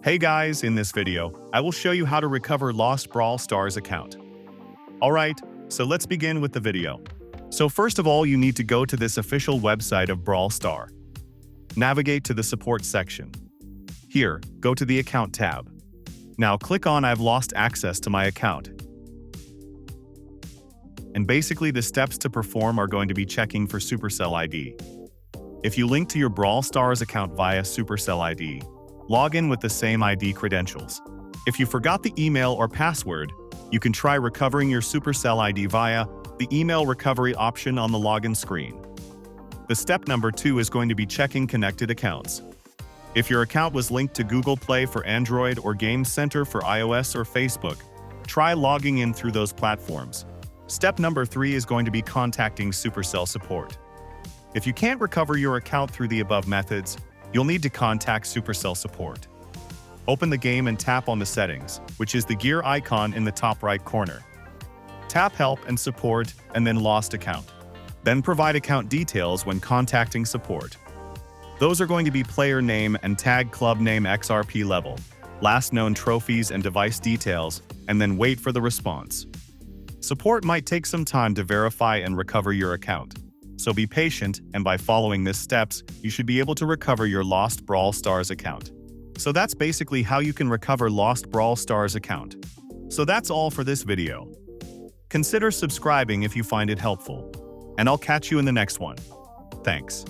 Hey guys, in this video, I will show you how to recover lost Brawl Stars account. Alright, so let's begin with the video. So first of all, you need to go to this official website of Brawl Star. Navigate to the support section. Here, go to the account tab. Now click on I've lost access to my account. And basically the steps to perform are going to be checking for Supercell ID. If you link to your Brawl Stars account via Supercell ID, log in with the same ID credentials. If you forgot the email or password, you can try recovering your Supercell ID via the email recovery option on the login screen. The step number 2 is going to be checking connected accounts. If your account was linked to Google Play for Android or Game Center for iOS or Facebook, try logging in through those platforms. Step number 3 is going to be contacting Supercell support. If you can't recover your account through the above methods, you'll need to contact Supercell support. Open the game and tap on the settings, which is the gear icon in the top right corner. Tap Help and Support and then Lost Account. Then provide account details when contacting support. Those are going to be player name and tag club name XRP level, last known trophies and device details, and then wait for the response. Support might take some time to verify and recover your account. So be patient, and by following these steps, you should be able to recover your lost Brawl Stars account. So that's basically how you can recover lost Brawl Stars account. So that's all for this video. Consider subscribing if you find it helpful. And I'll catch you in the next one. Thanks.